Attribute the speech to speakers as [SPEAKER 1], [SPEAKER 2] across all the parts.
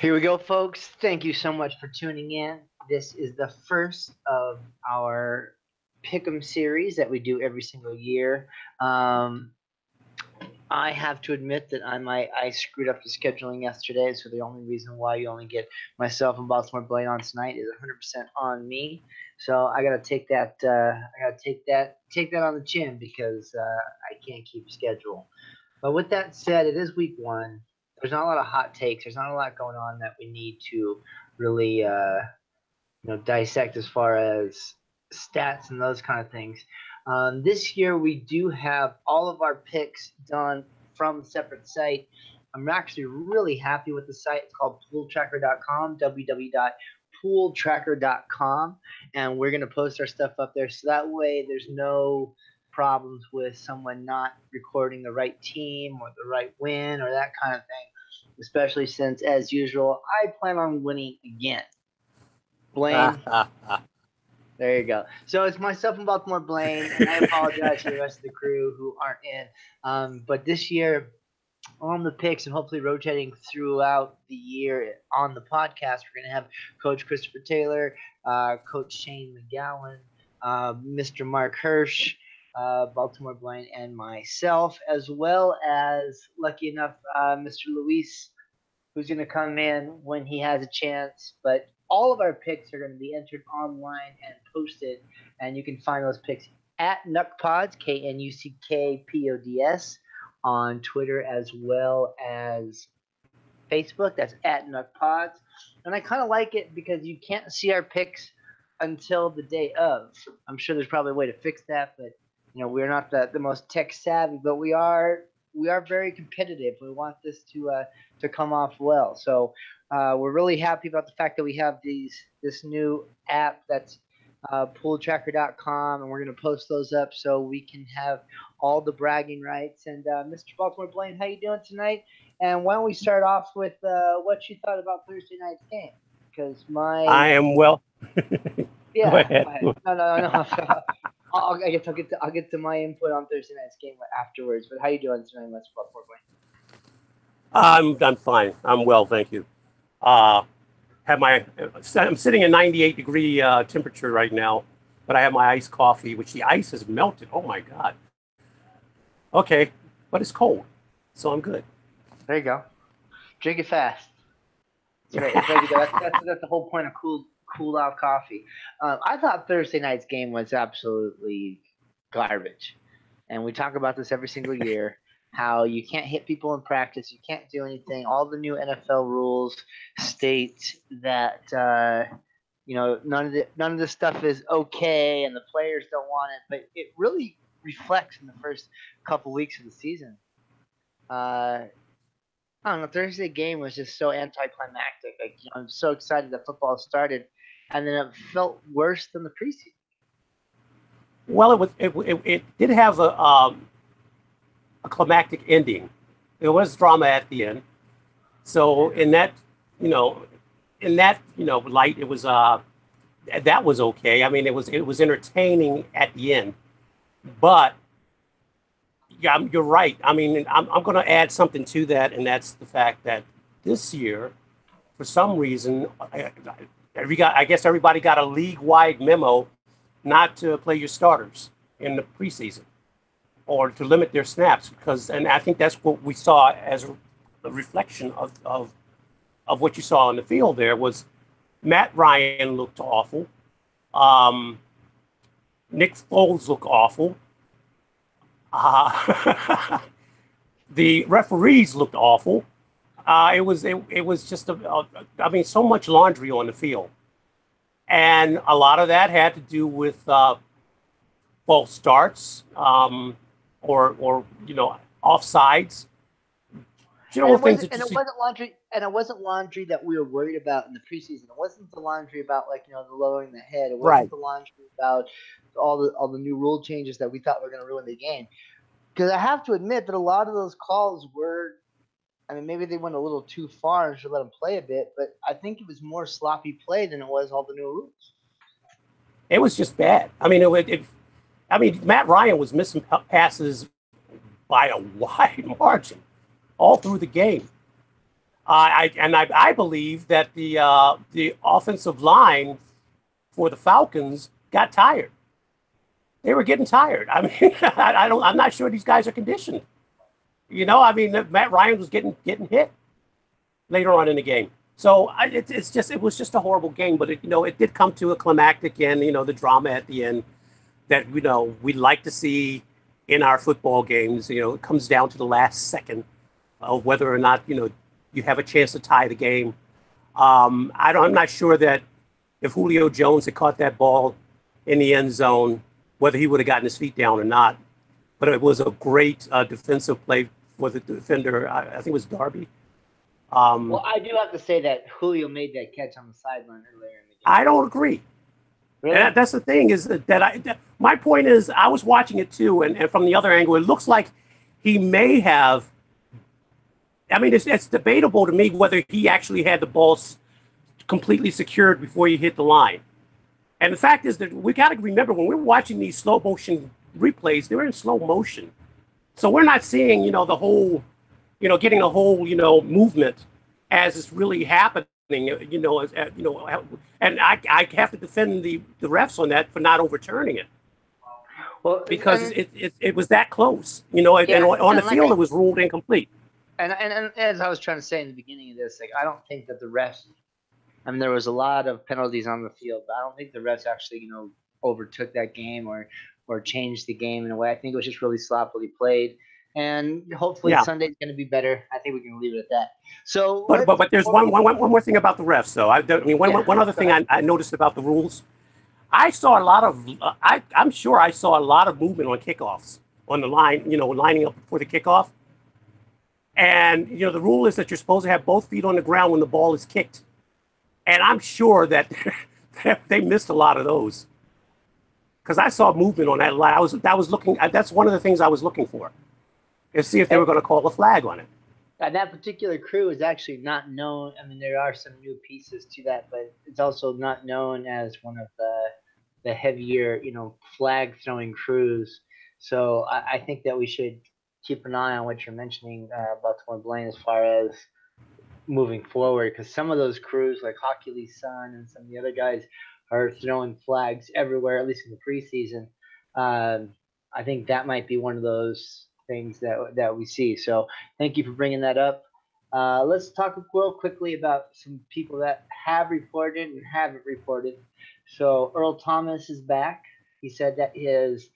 [SPEAKER 1] Here we go, folks. Thank you so much for tuning in. This is the first of our Pick'em series that we do every single year. Um, I have to admit that I screwed up the scheduling yesterday, so the only reason why you only get myself and Baltimore Blaine on tonight is 100% on me. So I gotta take that. I gotta take that on the chin because I can't keep schedule. But with that said, it is week one. There's not a lot of hot takes. There's not a lot going on that we need to really dissect as far as stats and those kind of things. This year we do have all of our picks done from a separate site. I'm actually really happy with the site. It's called pooltracker.com, www.pooltracker.com, and we're going to post our stuff up there so that way there's no problems with someone not recording the right team or the right win or that kind of thing, especially since, as usual, I plan on winning again. Blaine, there you go. So it's myself and Baltimore Blaine, and I apologize to the rest of the crew who aren't in. But this year, on the picks and hopefully rotating throughout the year on the podcast, we're going to have Coach Christopher Taylor, Coach Shane McGowan, Mr. Mark Hirsch, Baltimore Blaine, and myself, as well as, lucky enough, Mr. Luis, who's going to come in when he has a chance. But all of our picks are going to be entered online and posted, and you can find those picks at Nuckpods, KNUCKPODS, on Twitter as well as Facebook. That's at Nuckpods. And I kind of like it because you can't see our picks until the day of. I'm sure there's probably a way to fix that, but we're not the most tech savvy, but we are very competitive. We want this to come off well. So we're really happy about the fact that we have this new app that's pooltracker.com, and we're going to post those up so we can have all the bragging rights. And Mr. Baltimore Blaine, how you doing tonight? And why don't we start off with what you thought about Thursday night's game? Because
[SPEAKER 2] I am well. Go
[SPEAKER 1] yeah,
[SPEAKER 2] ahead.
[SPEAKER 1] go ahead. No. I'll get to my input on Thursday night's game afterwards. But how you doing tonight, Mr. Baltimore Blaine?
[SPEAKER 2] I'm fine. I'm well, thank you. Uh, have my I'm sitting at 98 degree temperature right now, but I have my iced coffee, which the ice has melted. Oh my God. Okay, but it's cold, so I'm good.
[SPEAKER 1] There you go. Drink it fast. It's ready to go. That's the whole point of cool off coffee. I thought Thursday night's game was absolutely garbage, and we talk about this every single year. How you can't hit people in practice, you can't do anything. All the new NFL rules state that none of this stuff is okay, and the players don't want it. But it really reflects in the first couple weeks of the season. Uh, I don't know. Thursday game was just so anticlimactic. Like, I'm so excited that football started, and then it felt worse than the preseason.
[SPEAKER 2] Well, it did have a climactic ending. There was drama at the end. So you know, in that light, it was that was okay. I mean, it was entertaining at the end, but yeah, you're right. I mean, I'm going to add something to that, and that's the fact that this year, for some reason, I guess everybody got a league-wide memo not to play your starters in the preseason or to limit their snaps because, and I think that's what we saw as a reflection of what you saw on the field. There was Matt Ryan looked awful. Um, Nick Foles looked awful. The referees looked awful. It was just I mean, so much laundry on the field, and a lot of that had to do with false starts, or offsides,
[SPEAKER 1] And
[SPEAKER 2] general
[SPEAKER 1] it
[SPEAKER 2] things
[SPEAKER 1] wasn't
[SPEAKER 2] that
[SPEAKER 1] and
[SPEAKER 2] you
[SPEAKER 1] it
[SPEAKER 2] see.
[SPEAKER 1] wasn't laundry and it wasn't laundry that we were worried about in the preseason. It wasn't the laundry about like the lowering the head. It wasn't
[SPEAKER 2] Right.
[SPEAKER 1] the laundry about all the new rule changes that we thought were going to ruin the game. Because I have to admit that a lot of those calls were. I mean, maybe they went a little too far and should let them play a bit, but I think it was more sloppy play than it was all the new rules.
[SPEAKER 2] It was just bad. I mean, I mean, Matt Ryan was missing passes by a wide margin all through the game. I believe that the offensive line for the Falcons got tired. They were getting tired. I mean, I'm not sure these guys are conditioned. You know, I mean, Matt Ryan was getting hit later on in the game. So it was just a horrible game. But it did come to a climactic end. You know, the drama at the end that we like to see in our football games. You know, it comes down to the last second of whether or not you have a chance to tie the game. I'm not sure that if Julio Jones had caught that ball in the end zone, whether he would have gotten his feet down or not. But it was a great defensive play for the defender. I think it was Darby.
[SPEAKER 1] Well, I do have to say that Julio made that catch on the sideline earlier in the game.
[SPEAKER 2] I don't agree.
[SPEAKER 1] Really?
[SPEAKER 2] And that's the thing is that my point is I was watching it too, and from the other angle, it looks like he may have. I mean, it's debatable to me whether he actually had the ball completely secured before he hit the line. And the fact is that we got to remember when we're watching these slow motion replays, they're in slow motion. So we're not seeing, the whole, getting the whole, movement as it's really happening, and I have to defend the refs on that for not overturning it. Well, because it was that close, and on the field it was ruled incomplete.
[SPEAKER 1] And as I was trying to say in the beginning of this, like, I don't think that the refs, I mean, there was a lot of penalties on the field, but I don't think the refs actually, overtook that game or changed the game in a way. I think it was just really sloppily played. And hopefully Sunday's going to be better. I think we can leave it at that. So,
[SPEAKER 2] but there's one more thing about the refs, though. One other thing I noticed about the rules. I saw a lot of. I'm sure I saw a lot of movement on kickoffs on the line. Lining up before the kickoff. And the rule is that you're supposed to have both feet on the ground when the ball is kicked. And I'm sure that they missed a lot of those. Because I saw movement on that line. I was looking. That's one of the things I was looking for. To see if they were going to call a flag on it.
[SPEAKER 1] And that particular crew is actually not known. I mean, there are some new pieces to that, but it's also not known as one of the heavier, flag throwing crews. So I think that we should keep an eye on what you're mentioning, Baltimore Blaine, as far as moving forward, because some of those crews, like Hockey Lee's son and some of the other guys, are throwing flags everywhere, at least in the preseason. I think that might be one of those things that we see. So thank you for bringing that up. Let's talk real quickly about some people that have reported and haven't reported. So Earl Thomas is back. He said that his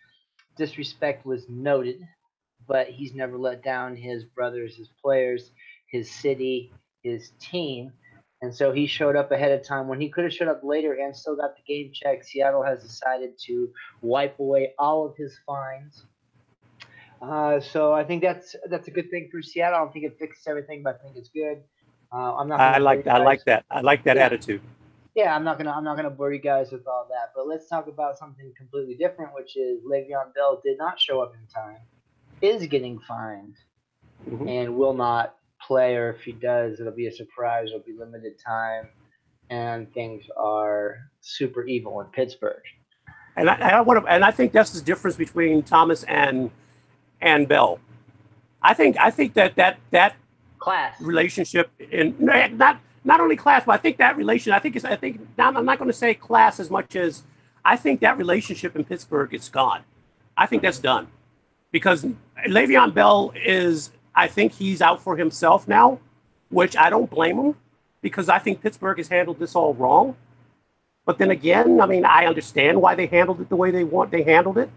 [SPEAKER 1] disrespect was noted, but he's never let down his brothers, his players, his city, his team. And so he showed up ahead of time when he could have showed up later and still got the game check. Seattle has decided to wipe away all of his fines. So I think that's a good thing for Seattle. I don't think it fixes everything, but I think it's good. I'm not.
[SPEAKER 2] I like that. I like that attitude.
[SPEAKER 1] Yeah, I'm not gonna bore you guys with all that. But let's talk about something completely different, which is Le'Veon Bell did not show up in time, is getting fined, and will not play. Or if he does, it'll be a surprise. It'll be limited time, and things are super evil in Pittsburgh.
[SPEAKER 2] And I think that's the difference between Thomas and Bell. I think that
[SPEAKER 1] class
[SPEAKER 2] relationship in not only class, but I think that relation. I think I'm not going to say class as much as I think that relationship in Pittsburgh is gone. I think that's done because Le'Veon Bell I think he's out for himself now, which I don't blame him because I think Pittsburgh has handled this all wrong. But then again, I mean, I understand why they handled it the way they handled it.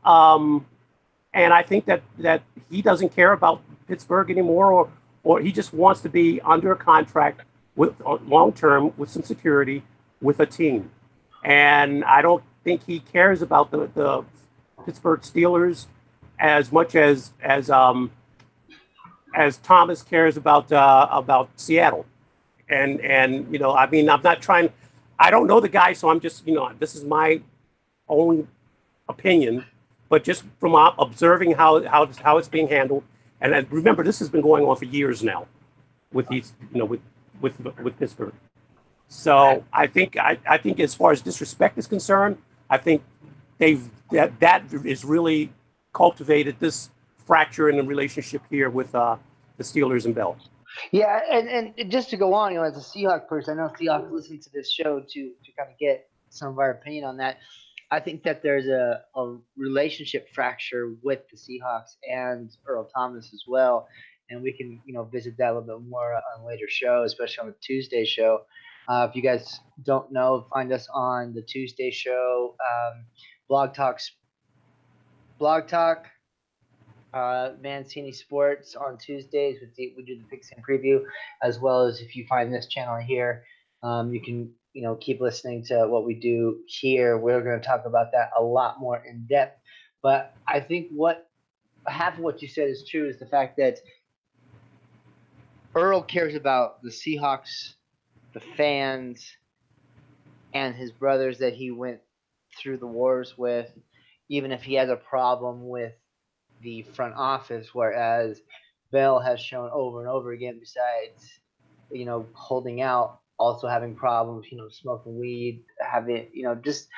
[SPEAKER 2] And I think that he doesn't care about Pittsburgh anymore, or he just wants to be under a contract with long term with some security with a team. And I don't think he cares about the Pittsburgh Steelers as much as Thomas cares about Seattle. And I mean, I'm not trying. I don't know the guy, so I'm just this is my own opinion. But just from observing how it's being handled, and remember, this has been going on for years now, with these, with Pittsburgh. So I think as far as disrespect is concerned, I think that is really cultivated this fracture in the relationship here with the Steelers and Bell.
[SPEAKER 1] Yeah, and just to go on, as a Seahawks person, I know Seahawks listen to this show to kind of get some of our opinion on that. I think that there's a relationship fracture with the Seahawks and Earl Thomas as well, and we can visit that a little bit more on later show, especially on the Tuesday show. If you guys don't know, find us on the Tuesday show, Blog Talks, Blog Talk Mancini Sports on Tuesdays. We do the Pigskin preview, as well as if you find this channel here, you can keep listening to what we do here. We're going to talk about that a lot more in depth. But I think what half of what you said is true is the fact that Earl cares about the Seahawks, the fans, and his brothers that he went through the wars with, even if he has a problem with the front office, whereas Bell has shown over and over again, besides, holding out, also having problems, smoking weed, having, just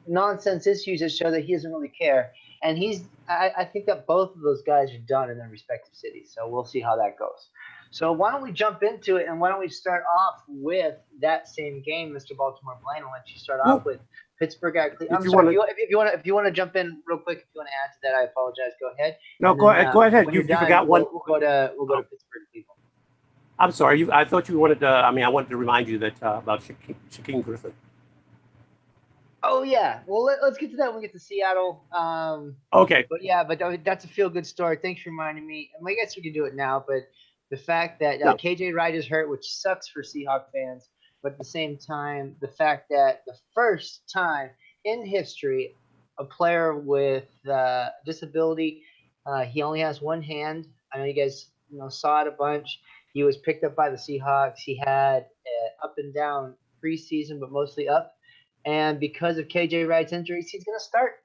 [SPEAKER 1] nonsense issues that show that he doesn't really care. And I think that both of those guys are done in their respective cities. So we'll see how that goes. So why don't we jump into it, and why don't we start off with that same game, Mr. Baltimore Blaine? I'll let you start off with Pittsburgh at Cleveland. I'm sorry, if you want to jump in real quick, if you want to add to that, I apologize. Go ahead.
[SPEAKER 2] No, go ahead. You forgot one.
[SPEAKER 1] We'll go to Pittsburgh, Cleveland.
[SPEAKER 2] I'm sorry. I thought you wanted to. I wanted to remind you that about Shaquem Griffin.
[SPEAKER 1] Oh yeah. Well, let's get to that when we get to Seattle.
[SPEAKER 2] Okay.
[SPEAKER 1] But yeah, that's a feel-good story. Thanks for reminding me. And I guess we can do it now. But the fact that KJ Wright is hurt, which sucks for Seahawks fans, but at the same time, the fact that the first time in history, a player with disability, he only has one hand. I know you guys saw it a bunch. He was picked up by the Seahawks. He had up and down preseason, but mostly up. And because of KJ Wright's injuries, he's going to start.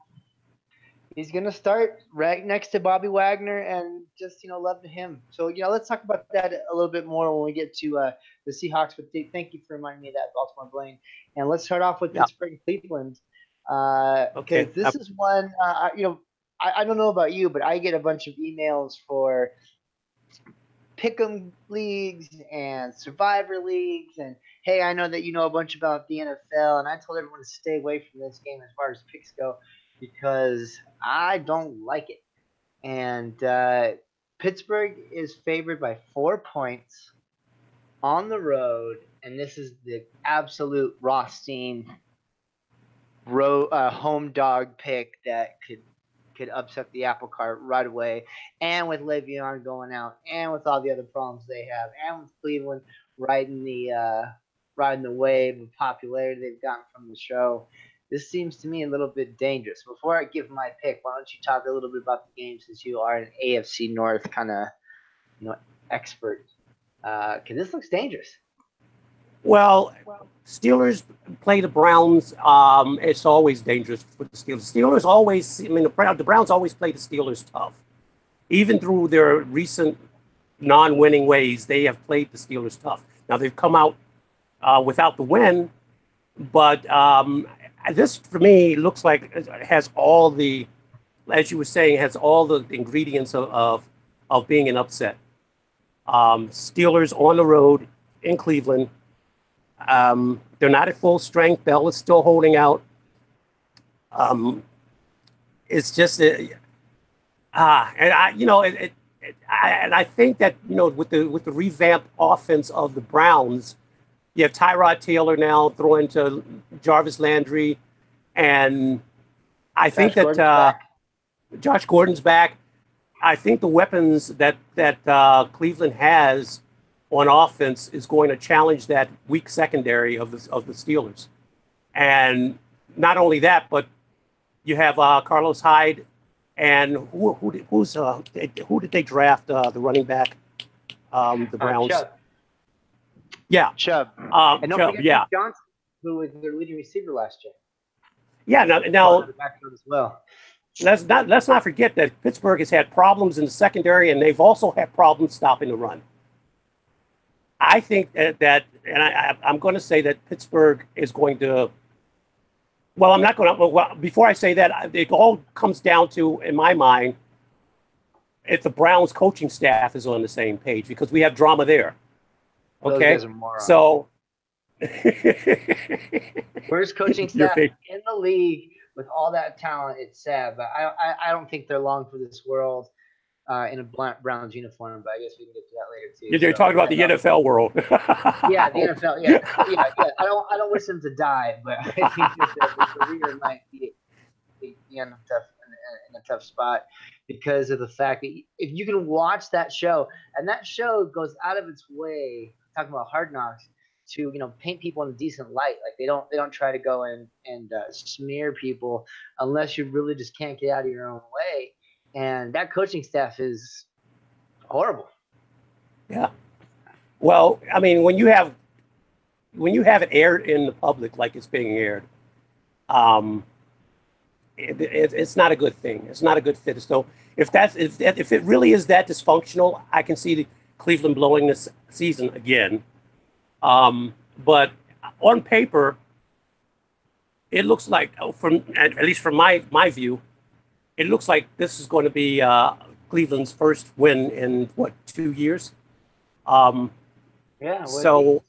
[SPEAKER 1] He's going to start right next to Bobby Wagner, and just, love to him. So, let's talk about that a little bit more when we get to the Seahawks. But thank you for reminding me of that, Baltimore Blaine. And let's start off with Pittsburgh and Cleveland. Okay. This is one, I don't know about you, but I get a bunch of emails for pick'em leagues and survivor leagues, and hey, I know that you know a bunch about the NFL, and I told everyone to stay away from this game as far as picks go because I don't like it. And Pittsburgh is favored by 4 points on the road, and this is the absolute Rothstein home dog pick that could upset the apple cart right away. And with Le'Veon going out, and with all the other problems they have, and with Cleveland riding the wave of popularity they've gotten from the show, this seems to me a little bit dangerous. Before I give my pick, why don't you talk a little bit about the game, since you are an AFC North kind of expert? Because this looks dangerous.
[SPEAKER 2] Well, Steelers play the Browns. It's always dangerous for the Steelers. Steelers always, the Browns always play the Steelers tough. Even through their recent non-winning ways, they have played the Steelers tough. Now, they've come out without the win, but this, for me, looks like it has all the, as you were saying, has all the ingredients of being an upset. Steelers on the road in Cleveland. They're not at full strength. Bell is still holding out. It's just, and I think that with the revamped offense of the Browns, you have Tyrod Taylor now throwing to Jarvis Landry, and I think that Josh Gordon's back. I think the weapons that Cleveland has on offense is going to challenge that weak secondary of the Steelers. And not only that, but you have Carlos Hyde, and who did they draft, the running back, the Browns?
[SPEAKER 1] Chubb.
[SPEAKER 2] Yeah.
[SPEAKER 1] Chubb. And don't forget Johnson, who was their leading receiver last year.
[SPEAKER 2] Yeah, now
[SPEAKER 1] as well.
[SPEAKER 2] Let's not forget that Pittsburgh has had problems in the secondary, and they've also had problems stopping the run. I think that I'm going to say that Pittsburgh is going to. Well, I'm not going to. Well, before I say that, it all comes down to, in my mind, if the Browns coaching staff is on the same page because we have drama there.
[SPEAKER 1] Those
[SPEAKER 2] Okay,
[SPEAKER 1] guys are morons.
[SPEAKER 2] so
[SPEAKER 1] worst coaching
[SPEAKER 2] Your
[SPEAKER 1] staff
[SPEAKER 2] pick.
[SPEAKER 1] in the league with all that talent. It's sad, but I don't think they're long for this world in a Browns uniform. But I guess we can get to that later too.
[SPEAKER 2] You're talking about the NFL world.
[SPEAKER 1] Yeah, the NFL. Yeah. I don't wish them to die, but I think that the career might be in a tough spot because of the fact that if you can watch that show, and that show goes out of its way, talking about Hard Knocks, to paint people in a decent light. Like they don't try to go and smear people unless you really just can't get out of your own way. And that coaching staff is horrible.
[SPEAKER 2] Yeah. Well, I mean, when you have it aired in the public like it's being aired, it's not a good thing. It's not a good fit. So if it really is that dysfunctional, I can see Cleveland blowing this season again. But on paper, it looks like, at least from my view, it looks like this is going to be Cleveland's first win in 2 years.
[SPEAKER 1] Yeah.
[SPEAKER 2] So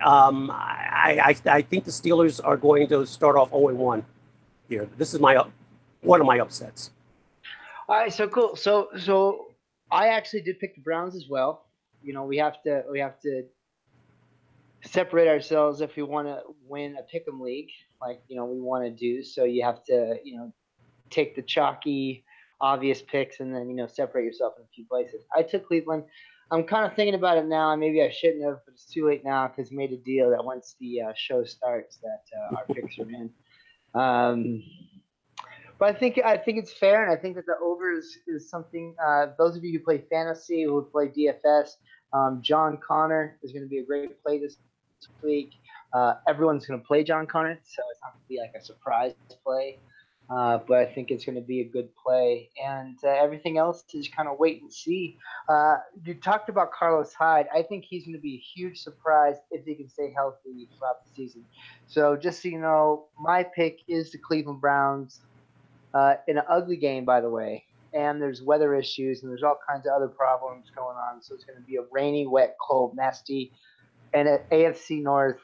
[SPEAKER 2] I think the Steelers are going to start off 0-1 here. This is one of my upsets.
[SPEAKER 1] All right, so cool. So I actually did pick the Browns as well. We have to separate ourselves if we want to win a pick'em league, like we want to do. So you have to take the chalky, obvious picks and then separate yourself in a few places. I took Cleveland. I'm kind of thinking about it now. Maybe I shouldn't have, but it's too late now because we made a deal that once the show starts, that our picks are in. But I think it's fair, and I think that the over is something. Those of you who play fantasy, who play DFS, John Connor is going to be a great play this week. Everyone's going to play John Connor, so it's not going to be like a surprise play. But I think it's going to be a good play, and everything else is kind of wait and see. You talked about Carlos Hyde. I think he's going to be a huge surprise if he can stay healthy throughout the season. So just so you know, my pick is the Cleveland Browns. In an ugly game, by the way, and there's weather issues and there's all kinds of other problems going on. So it's going to be a rainy, wet, cold, nasty, and at AFC North.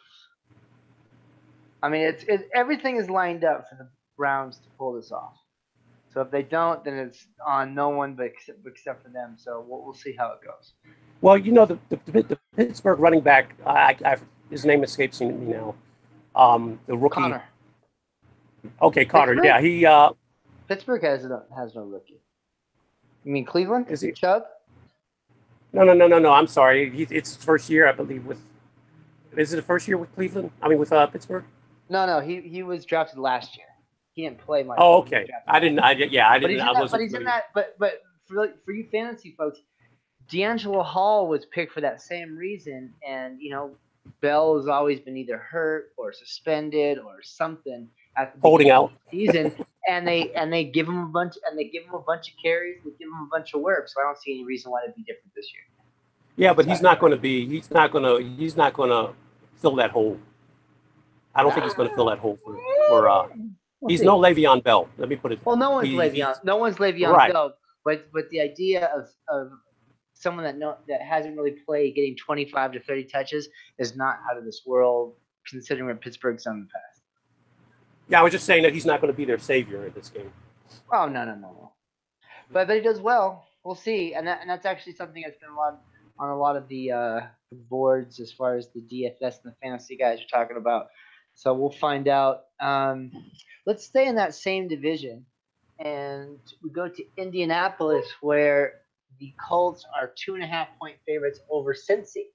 [SPEAKER 1] I mean, everything is lined up for the Browns to pull this off. So if they don't, then it's on no one but except for them. So we'll see how it goes.
[SPEAKER 2] Well, the Pittsburgh running back, his name escapes me now. The rookie.
[SPEAKER 1] Connor.
[SPEAKER 2] Okay, Connor.
[SPEAKER 1] Pittsburgh?
[SPEAKER 2] Yeah, he.
[SPEAKER 1] Pittsburgh has no rookie. You mean Cleveland?
[SPEAKER 2] Is he?
[SPEAKER 1] Chubb?
[SPEAKER 2] No. I'm sorry. It's his first year, I believe. Is it the first year with Cleveland? I mean, with Pittsburgh?
[SPEAKER 1] No. He was drafted last year. He didn't play much.
[SPEAKER 2] Oh, okay. I didn't.
[SPEAKER 1] But he's in that. But for you fantasy folks, D'Angelo Hall was picked for that same reason, and Bell has always been either hurt or suspended or something at the
[SPEAKER 2] holding out
[SPEAKER 1] season, and they give him a bunch of carries, they give him a bunch of work. So I don't see any reason why it'd be different this year.
[SPEAKER 2] Yeah, but he's not going to fill that hole. I don't think he's going to fill that hole for he's no Le'Veon Bell. Let me put it.
[SPEAKER 1] Well, no one's Le'Veon
[SPEAKER 2] right.
[SPEAKER 1] Bell, but the idea of someone that hasn't really played getting 25 to 30 touches is not out of this world, considering what Pittsburgh's done in the past.
[SPEAKER 2] Yeah, I was just saying that he's not going to be their savior in this game.
[SPEAKER 1] Oh no. But he does well. We'll see, and that's actually something that's been on a lot of the boards as far as the DFS and the fantasy guys are talking about. So we'll find out. Let's stay in that same division, and we go to Indianapolis, where the Colts are 2.5-point favorites over Cincy.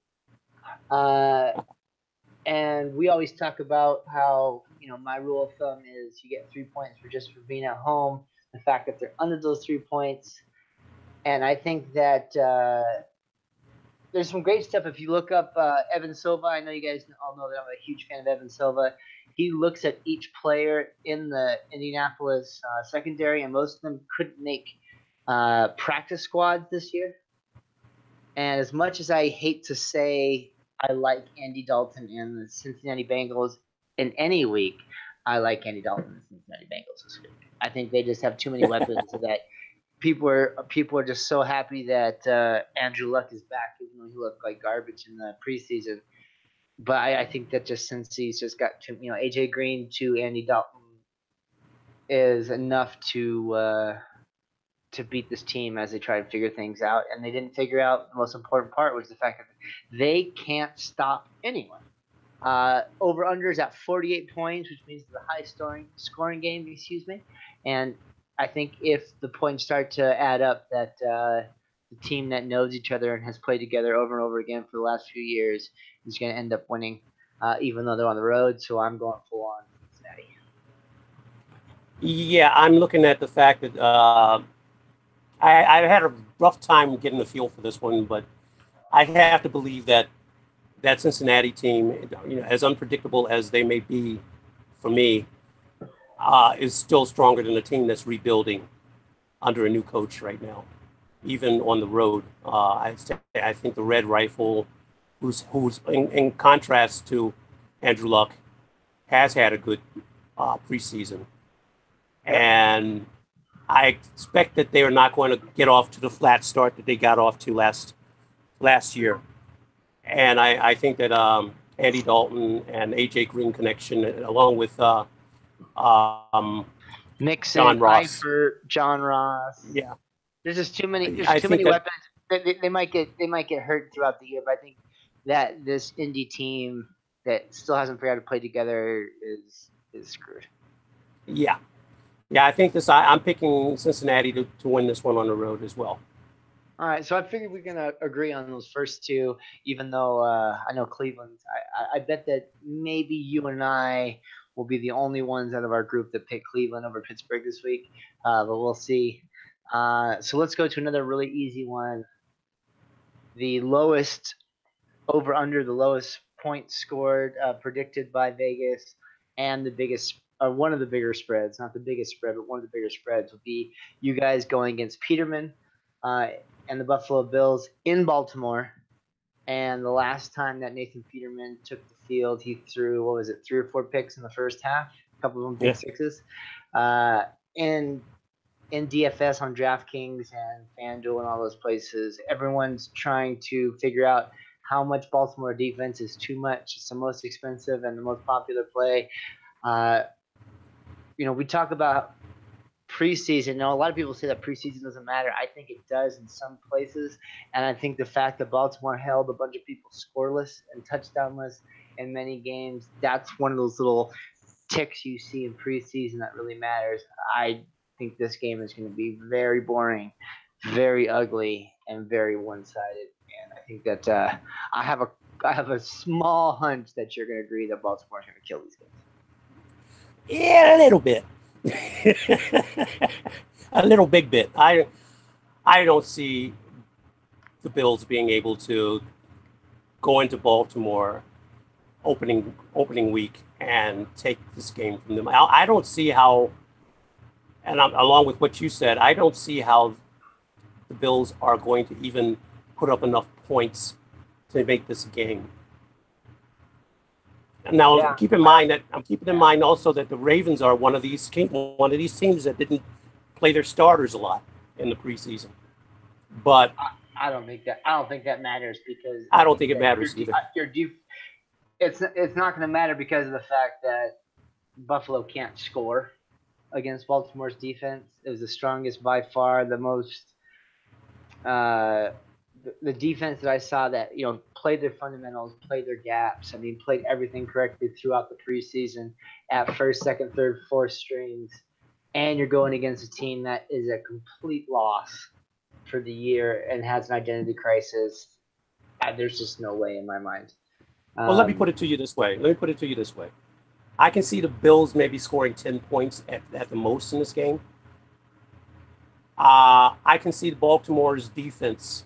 [SPEAKER 1] And we always talk about how, my rule of thumb is you get 3 points for being at home. The fact that they're under those 3 points. And I think that there's some great stuff. If you look up Evan Silva, I know you guys all know that I'm a huge fan of Evan Silva. He looks at each player in the Indianapolis secondary, and most of them couldn't make practice squads this year. And as much as I hate to say I like Andy Dalton and the Cincinnati Bengals in any week, I like Andy Dalton and the Cincinnati Bengals this week. I think they just have too many weapons so that people are just so happy that Andrew Luck is back, even though he looked like garbage in the preseason. But I think that just since he's just got to, AJ Green to Andy Dalton is enough to beat this team as they try to figure things out. And they didn't figure out the most important part, was the fact that they can't stop anyone. Over unders at 48 points, which means the high scoring game, excuse me. And I think if the points start to add up, that the team that knows each other and has played together over and over again for the last few years is going to end up winning, even though they're on the road. So I'm going full on Cincinnati.
[SPEAKER 2] Yeah, I'm looking at the fact that I had a rough time getting the feel for this one, but I have to believe that that Cincinnati team, as unpredictable as they may be for me, is still stronger than a team that's rebuilding under a new coach right now, even on the road. I think the Red Rifle, who's in contrast to Andrew Luck, has had a good preseason. And I expect that they are not going to get off to the flat start that they got off to last year. And I think that Andy Dalton and AJ Green connection, along with
[SPEAKER 1] Mixon,
[SPEAKER 2] John Ross,
[SPEAKER 1] Eifert, John Ross.
[SPEAKER 2] Yeah,
[SPEAKER 1] there's just too many. There's too many weapons. They might get hurt throughout the year, but I think that this Indy team that still hasn't figured out to play together is screwed.
[SPEAKER 2] Yeah, I think this. I'm picking Cincinnati to win this one on the road as well.
[SPEAKER 1] All right, so I figured we're gonna agree on those first two, even though I know Cleveland. I bet that maybe you and I will be the only ones out of our group that pick Cleveland over Pittsburgh this week, but we'll see. So let's go to another really easy one. The lowest over under, the lowest points scored predicted by Vegas, and the biggest, one of the bigger spreads, not the biggest spread, but one of the bigger spreads will be you guys going against Peterman and the Buffalo Bills in Baltimore. And the last time that Nathan Peterman took the field, he threw, 3 or 4 picks in the first half, a couple of them pick sixes. In DFS on DraftKings and FanDuel and all those places, everyone's trying to figure out how much Baltimore defense is too much. It's the most expensive and the most popular play. We talk about preseason. Now, a lot of people say that preseason doesn't matter. I think it does in some places, and I think the fact that Baltimore held a bunch of people scoreless and touchdownless in many games, that's one of those little ticks you see in preseason that really matters. I think this game is going to be very boring, very ugly, and very one-sided. And I think that I have a small hunch that you're going to agree that Baltimore's going to kill these games.
[SPEAKER 2] Yeah, a little bit. A little big bit. I don't see the Bills being able to go into Baltimore opening week and take this game from them. I don't see how, and along with what you said, I don't see how the Bills are going to even put up enough points to make this a game. Now, keep in mind that I'm keeping in mind also that the Ravens are one of these teams that didn't play their starters a lot in the preseason. But
[SPEAKER 1] I don't think that matters, because
[SPEAKER 2] I don't think it matters either.
[SPEAKER 1] It's not going to matter because of the fact that Buffalo can't score against Baltimore's defense. It was the strongest by far, the most. The defense that I saw that played their fundamentals, played their gaps. I mean, played everything correctly throughout the preseason at first, second, third, fourth strings, and you're going against a team that is a complete loss for the year and has an identity crisis. There's just no way in my mind.
[SPEAKER 2] Well, let me put it to you this way. I can see the Bills maybe scoring 10 points at the most in this game. I can see Baltimore's defense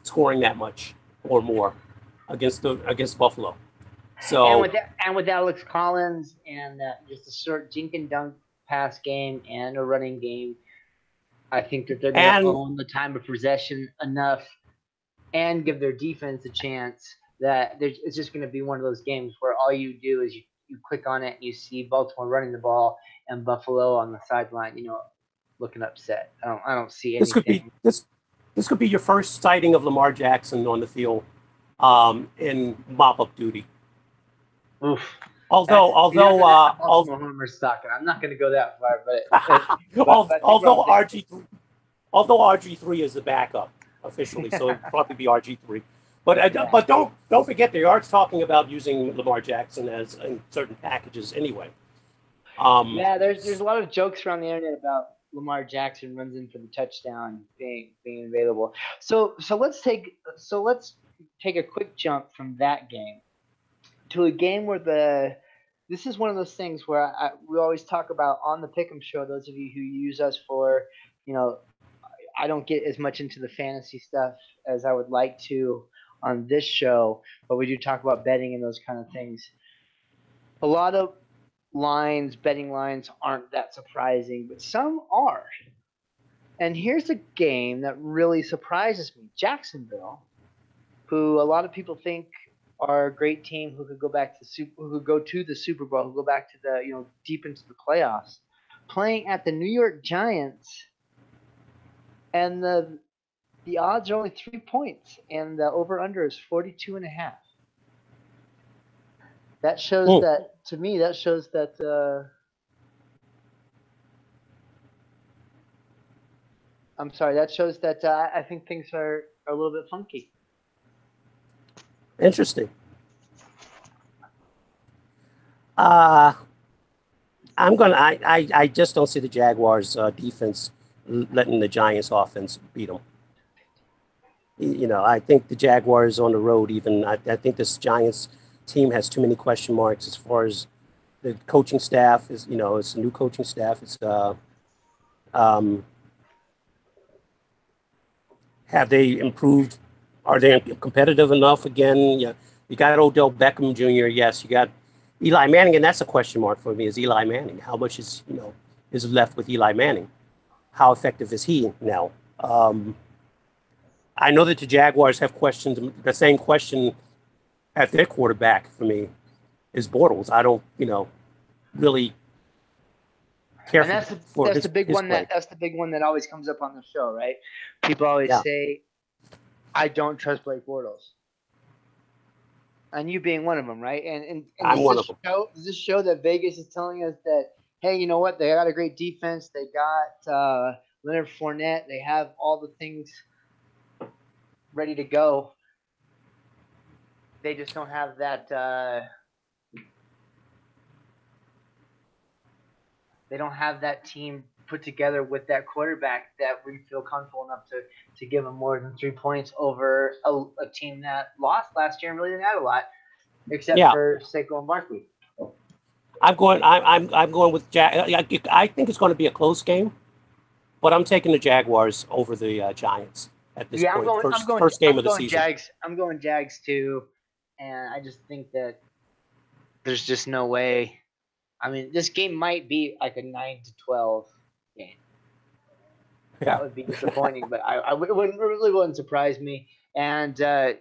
[SPEAKER 2] scoring that much or more against Buffalo. So
[SPEAKER 1] and with Alex Collins and just a short dink and dunk pass game and a running game, I think that they're going to own the time of possession enough and give their defense a chance that it's just going to be one of those games where all you do is you click on it and you see Baltimore running the ball and Buffalo on the sideline, looking upset. I don't see
[SPEAKER 2] This could be
[SPEAKER 1] anything.
[SPEAKER 2] this could be your first sighting of Lamar Jackson on the field in mop-up duty.
[SPEAKER 1] Oof.
[SPEAKER 2] Although
[SPEAKER 1] Baltimore Homer's talking. I'm not going to go that far, but
[SPEAKER 2] although RG3 is the backup officially, so it'd probably be RG3. But
[SPEAKER 1] yeah.
[SPEAKER 2] but don't forget they are talking about using Lamar Jackson as in certain packages anyway.
[SPEAKER 1] Yeah, there's a lot of jokes around the internet about Lamar Jackson runs in for the touchdown being available. So let's take a quick jump from that game to a game where this is one of those things where we always talk about on the Pick'em show. Those of you who use us for, I don't get as much into the fantasy stuff as I would like to on this show, but we do talk about betting and those kind of things. A lot of betting lines aren't that surprising, but some are. And here's a game that really surprises me. Jacksonville, who a lot of people think are a great team who could go back to who could go to the Super Bowl, who go back to the deep into the playoffs, playing at the New York Giants, and the odds are only 3 points, and the over/under is 42.5. That shows that to me. That shows that. I'm sorry. That shows that I think things are a little bit funky.
[SPEAKER 2] Interesting. I just don't see the Jaguars defense letting the Giants offense beat them. I think the Jaguars on the road, even I think this Giants team has too many question marks as far as the coaching staff is. It's a new coaching staff. It's have they improved? Are they competitive enough again? Yeah, you got Odell Beckham Jr. Yes, you got Eli Manning, and that's a question mark for me. Is Eli Manning? How much is left with Eli Manning? How effective is he now? I know that the Jaguars have questions. The same question at their quarterback for me is Bortles. I don't, really care
[SPEAKER 1] and that's the big one that's the big one that always comes up on the show, right? People always say, "I don't trust Blake Bortles," and you being one of them, right? And
[SPEAKER 2] I'm one of them.
[SPEAKER 1] Does this show that Vegas is telling us that, hey, you know what? They got a great defense. They got Leonard Fournette. They have all the things ready to go. They just don't have that. They don't have that team put together with that quarterback that we feel comfortable enough to give them more than 3 points over a team that lost last year and really didn't have a lot, except for Saquon Barkley.
[SPEAKER 2] I'm going with I think it's going to be a close game, but I'm taking the Jaguars over the Giants at this point. First game of the season.
[SPEAKER 1] I'm going Jags too, and I just think that there's just no way. I mean, this game might be like a 9-12 game. Yeah. That would be disappointing, but it wouldn't surprise me. And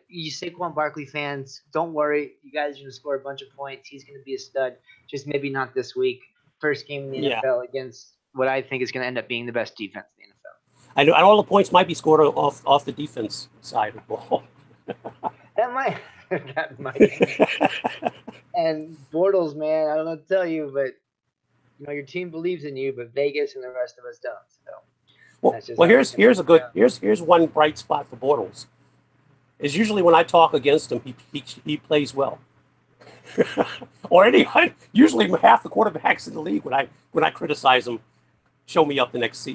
[SPEAKER 1] you Saquon Barkley fans, don't worry. You guys are going to score a bunch of points. He's going to be a stud, just maybe not this week. First game in the NFL against what I think is going to end up being the best defense in the NFL.
[SPEAKER 2] I know, and all the points might be scored off the defense side of the ball.
[SPEAKER 1] That might. And Bortles, man, I don't know what to tell you, but your team believes in you, but Vegas and the rest of us don't. So
[SPEAKER 2] here's one bright spot for Bortles. Is usually when I talk against him, he plays well. Or anyone, usually half the quarterbacks in the league when I criticize him, show me up the next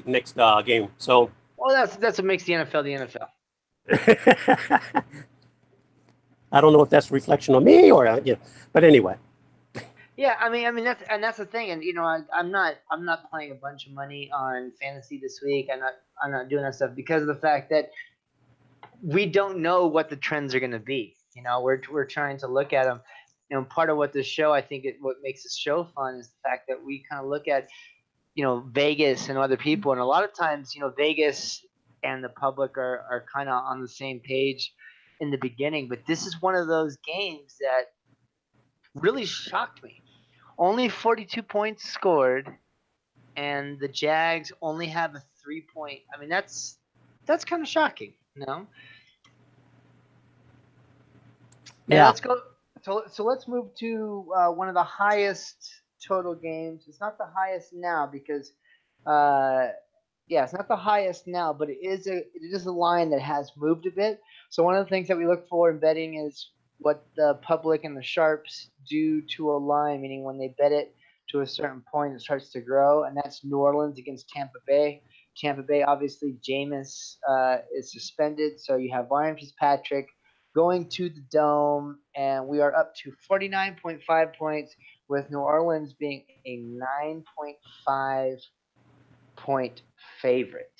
[SPEAKER 2] game. So
[SPEAKER 1] that's what makes the NFL the NFL.
[SPEAKER 2] I don't know if that's a reflection on me or but anyway.
[SPEAKER 1] Yeah, I mean that's the thing, and I'm not playing a bunch of money on fantasy this week. I'm not doing that stuff because of the fact that we don't know what the trends are going to be. We're trying to look at them. Part of what this show, I think, what makes this show fun is the fact that we kind of look at Vegas and other people, and a lot of times Vegas and the public are kind of on the same page in the beginning, but this is one of those games that really shocked me. Only 42 points scored, and the Jags only have a 3-point. I mean, that's kind of shocking, no? And
[SPEAKER 2] Yeah.
[SPEAKER 1] let's go. So let's move to one of the highest total games. It's not the highest now because, it's not the highest now, but it is a line that has moved a bit. So one of the things that we look for in betting is what the public and the sharps do to a line, meaning when they bet it to a certain point, it starts to grow, and that's New Orleans against Tampa Bay. Tampa Bay, obviously, Jameis is suspended, so you have Ryan Fitzpatrick going to the Dome, and we are up to 49.5 points, with New Orleans being a 9.5 point favorite.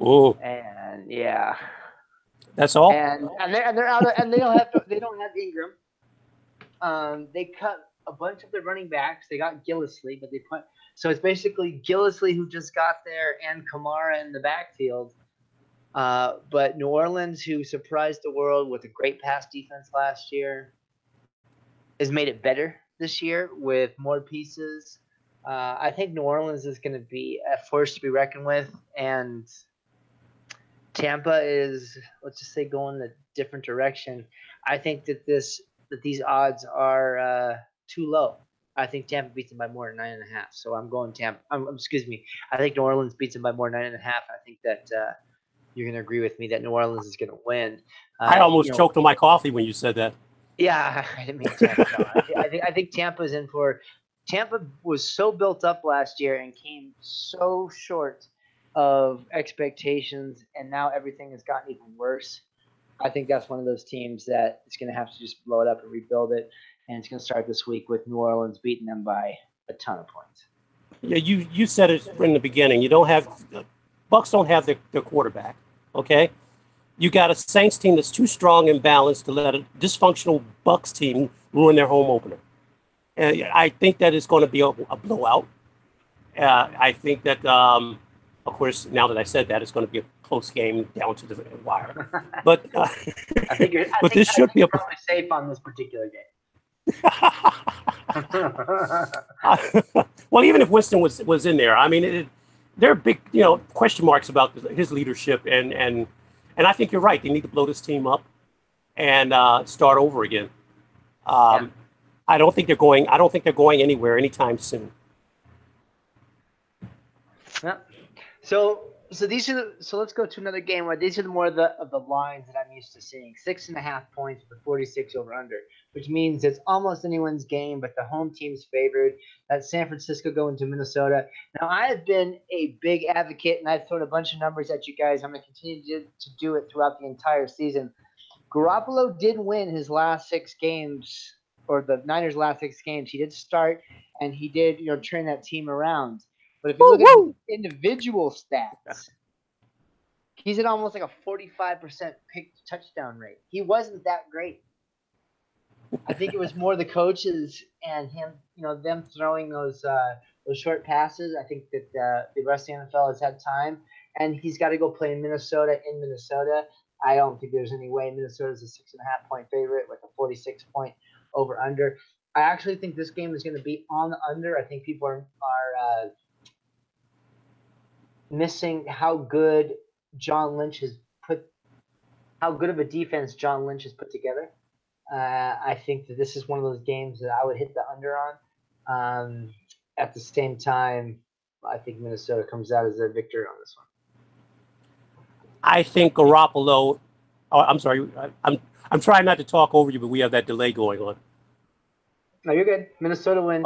[SPEAKER 2] Ooh.
[SPEAKER 1] And yeah,
[SPEAKER 2] That's all.
[SPEAKER 1] and they're out of, and they don't have Ingram. They cut a bunch of their running backs. They got Gillislee, but so it's basically Gillislee who just got there and Kamara in the backfield. But New Orleans, who surprised the world with a great pass defense last year, has made it better this year with more pieces. I think New Orleans is going to be a force to be reckoned with, and Tampa is, let's just say, going a different direction. I think that these odds are too low. I think Tampa beats them by more than 9.5. So I'm going Tampa. Excuse me. I think New Orleans beats them by more than 9.5. I think that you're going to agree with me that New Orleans is going to win.
[SPEAKER 2] I almost choked on my coffee when you said that.
[SPEAKER 1] Yeah, I didn't mean Tampa. No. I think Tampa's in for. Tampa was so built up last year and came so short of expectations, and now everything has gotten even worse. I think that's one of those teams that is going to have to just blow it up and rebuild it, and it's going to start this week with New Orleans beating them by a ton of points.
[SPEAKER 2] Yeah, you said it in the beginning. You don't have Bucks don't have their quarterback. Okay, you got a Saints team that's too strong and balanced to let a dysfunctional Bucks team ruin their home opener. And I think that it's going to be a blowout. I think that, of course, now that I said that, it's going to be a close game down to the wire. But this should be
[SPEAKER 1] probably safe on this particular game.
[SPEAKER 2] Well, even if Winston was in there, I mean, there are big question marks about his leadership, and I think you're right. They need to blow this team up and start over again. I don't think they're going anywhere anytime soon.
[SPEAKER 1] Yeah. So let's go to another game where these are more of the lines that I'm used to seeing. 6.5 points with 46 over under, which means it's almost anyone's game, but the home team's favored. That's San Francisco going to Minnesota. Now, I have been a big advocate, and I've thrown a bunch of numbers at you guys. I'm going to continue to do it throughout the entire season. Garoppolo did win his last 6 games, or the Niners' last 6 games. He did start, and he did turn that team around. But if you look at individual stats, he's at almost like a 45% picked touchdown rate. He wasn't that great. I think it was more the coaches and him, them throwing those short passes. I think that the rest of the NFL has had time, and he's got to go play in Minnesota. I don't think there's any way Minnesota's a 6.5 point favorite with a 46 point over under. I actually think this game is going to be on the under. I think people are missing how good how good of a defense John Lynch has put together. I think that this is one of those games that I would hit the under on. At the same time, I think Minnesota comes out as a victor on this one.
[SPEAKER 2] I think Garoppolo. Oh, I'm sorry. I'm trying not to talk over you, but we have that delay going on.
[SPEAKER 1] No, you're good. Minnesota wins.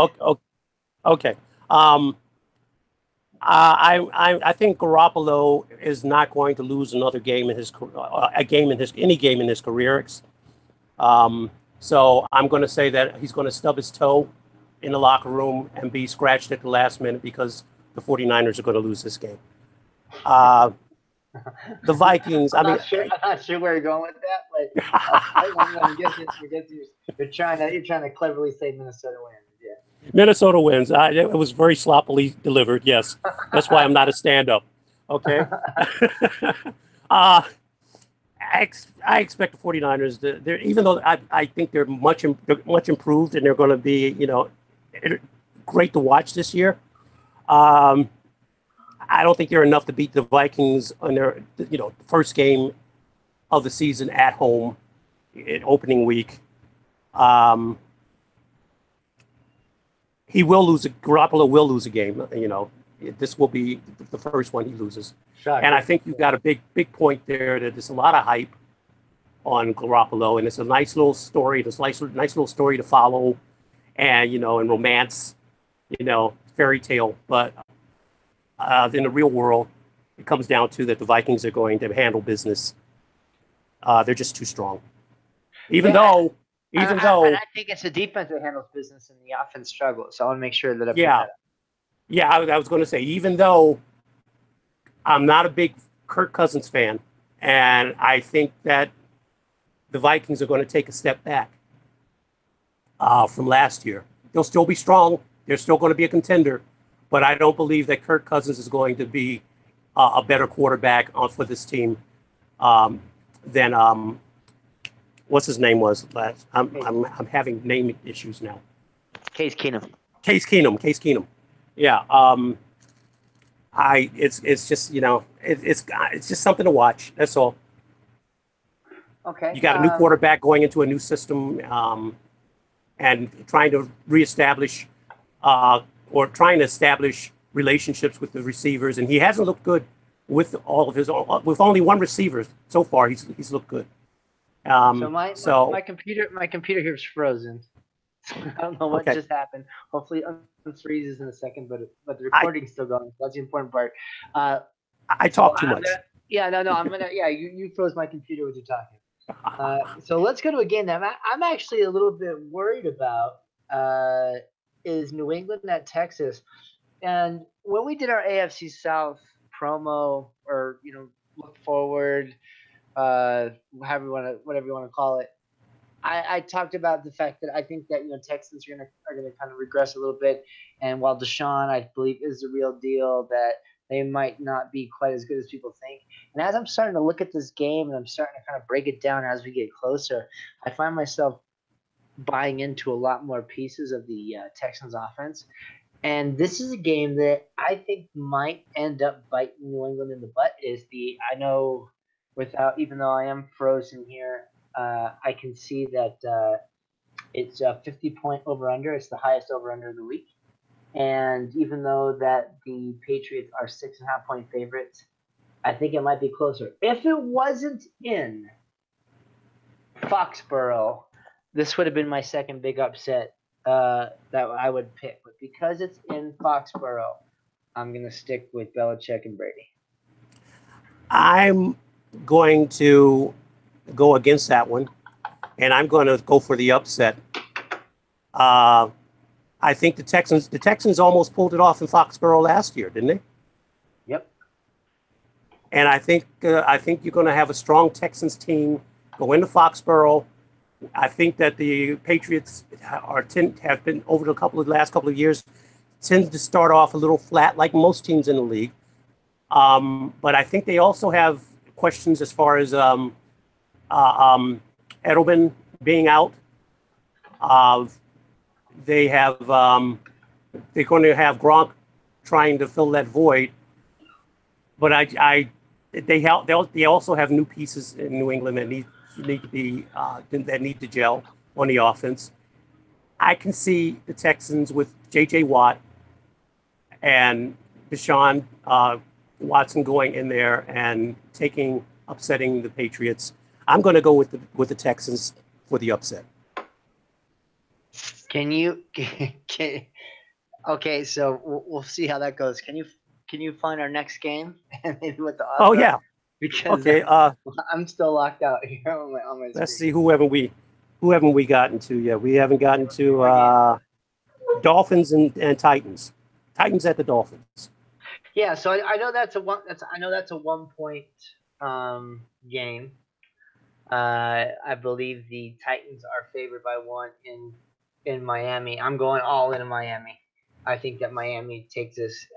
[SPEAKER 2] Okay. I think Garoppolo is not going to lose another game in his any game in his career. So I'm going to say that he's going to stub his toe in the locker room and be scratched at the last minute because the 49ers are going to lose this game. The Vikings.
[SPEAKER 1] I'm not sure where you're going with that, but I'm guessing you're trying to cleverly say Minnesota wins. Yeah.
[SPEAKER 2] Minnesota wins. It was very sloppily delivered. Yes, that's why I'm not a stand-up. Okay. I expect the 49ers. Even though I think they're much improved and they're going to be great to watch this year. Um, I don't think they're enough to beat the Vikings on their, first game of the season at home in opening week. Garoppolo will lose a game. This will be the first one he loses.
[SPEAKER 1] Shocker.
[SPEAKER 2] And I think you've got a big point there that there's a lot of hype on Garoppolo, and it's a nice little story. It's a nice little story to follow, and and romance, fairy tale. But in the real world, it comes down to that the Vikings are going to handle business. They're just too strong. Even though
[SPEAKER 1] I think it's the defense that handles business and the offense struggles. So I want to make sure that I put that up.
[SPEAKER 2] Yeah, I was going to say, even though I'm not a big Kirk Cousins fan, and I think that the Vikings are going to take a step back from last year. They'll still be strong. They're still going to be a contender, but I don't believe that Kirk Cousins is going to be a better quarterback for this team than what's his name was last. I'm having name issues now.
[SPEAKER 1] Case Keenum.
[SPEAKER 2] Case Keenum. Yeah. It's just it's just something to watch. That's all.
[SPEAKER 1] Okay.
[SPEAKER 2] You got a new quarterback going into a new system, and trying to reestablish or trying to establish relationships with the receivers, and he hasn't looked good with with only one receiver so far. He's looked good.
[SPEAKER 1] So my computer here is frozen. I don't know what just happened. Hopefully it freezes in a second, but the recording's still going. That's the important part.
[SPEAKER 2] I talk too much.
[SPEAKER 1] You froze my computer with you talking. So let's go to a game that I'm actually a little bit worried about. Is New England at Texas? And when we did our AFC South promo, or look forward, whatever you want to call it, I talked about the fact that I think that Texans are gonna kind of regress a little bit, and while Deshaun, I believe, is the real deal, that they might not be quite as good as people think. And as I'm starting to look at this game and I'm starting to kind of break it down as we get closer, I find myself buying into a lot more pieces of the Texans offense. And this is a game that I think might end up biting New England in the butt. Even though I am frozen here, I can see that it's a 50-point over-under. It's the highest over-under of the week. And even though that the Patriots are 6.5-point favorites, I think it might be closer. If it wasn't in Foxborough, this would have been my second big upset that I would pick. But because it's in Foxborough, I'm going to stick with Belichick and Brady.
[SPEAKER 2] I'm going to go against that one, and I'm going to go for the upset. I think the Texans almost pulled it off in Foxborough last year, didn't they?
[SPEAKER 1] Yep.
[SPEAKER 2] And I think you're going to have a strong Texans team go into Foxborough. I think that the Patriots have been over the last couple of years tend to start off a little flat, like most teams in the league. But I think they also have questions as far as Edelman being out. They're going to have Gronk trying to fill that void. But they also have new pieces in New England that need to gel on the offense. I can see the Texans with J.J. Watt and Deshaun Watson going in there and upsetting the Patriots. I'm going to go with the Texans for the upset.
[SPEAKER 1] Okay, so we'll see how that goes. Can you find our next game and maybe what the odds
[SPEAKER 2] are? Yeah.
[SPEAKER 1] Because I'm still locked out here on my screen.
[SPEAKER 2] Let's see, who haven't we gotten to yet? We haven't gotten to Dolphins and Titans. Titans at the Dolphins.
[SPEAKER 1] Yeah, so I know that's a 1 point game. I believe the Titans are favored by 1 in Miami. I'm going all in Miami. I think that Miami takes this,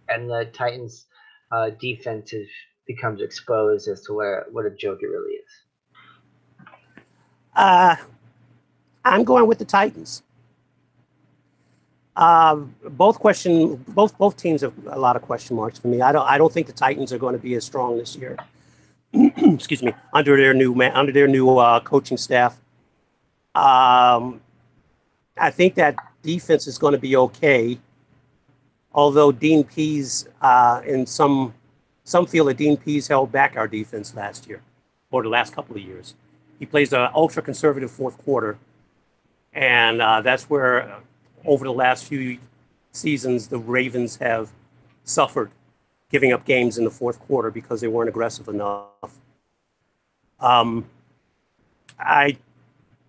[SPEAKER 1] and the Titans defense becomes exposed as to what a joke it really is.
[SPEAKER 2] I'm going with the Titans. Both teams have a lot of question marks for me. I don't think the Titans are going to be as strong this year. Excuse me, under their new coaching staff. I think that defense is going to be okay. Although Dean Pease, in some feel that Dean Pease held back our defense last year, or the last couple of years. He plays an ultra conservative fourth quarter, and that's where, over the last few seasons, the Ravens have suffered, giving up games in the fourth quarter because they weren't aggressive enough. I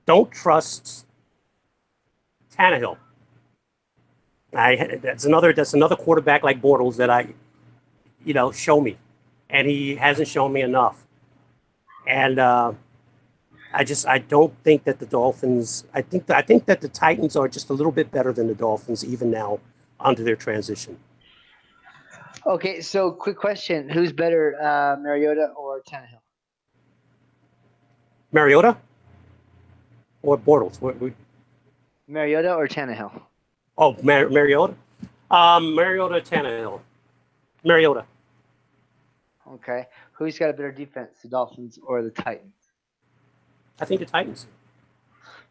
[SPEAKER 2] don't trust Tannehill. That's another quarterback like Bortles that show me, and he hasn't shown me enough. And I don't think that the Dolphins. I think that the Titans are just a little bit better than the Dolphins even now under their transition.
[SPEAKER 1] Okay, so quick question: who's better, Mariota or Tannehill?
[SPEAKER 2] Mariota or Bortles?
[SPEAKER 1] Mariota or Tannehill?
[SPEAKER 2] Oh, Mariota. Mariota, Tannehill. Mariota.
[SPEAKER 1] Okay, who's got a better defense, the Dolphins or the Titans?
[SPEAKER 2] I think the Titans.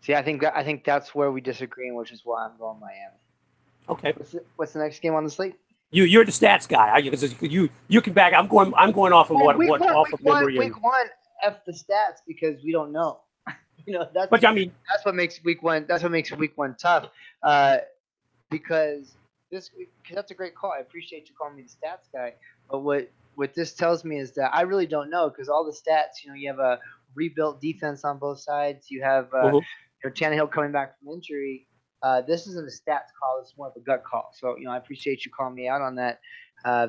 [SPEAKER 1] See, I think that's where we disagree, which is why I'm going Miami.
[SPEAKER 2] Okay.
[SPEAKER 1] What's the next game on the slate?
[SPEAKER 2] You're the stats guy. You can back. I'm going off of memory.
[SPEAKER 1] Week one, F the stats because we don't know. That's what makes week one. That's what makes week one tough. Because that's a great call. I appreciate you calling me the stats guy. But what this tells me is that I really don't know because all the stats. You have a rebuilt defense on both sides. You have Tannehill coming back from injury. This isn't a stats call. It's more of a gut call. So I appreciate you calling me out on that.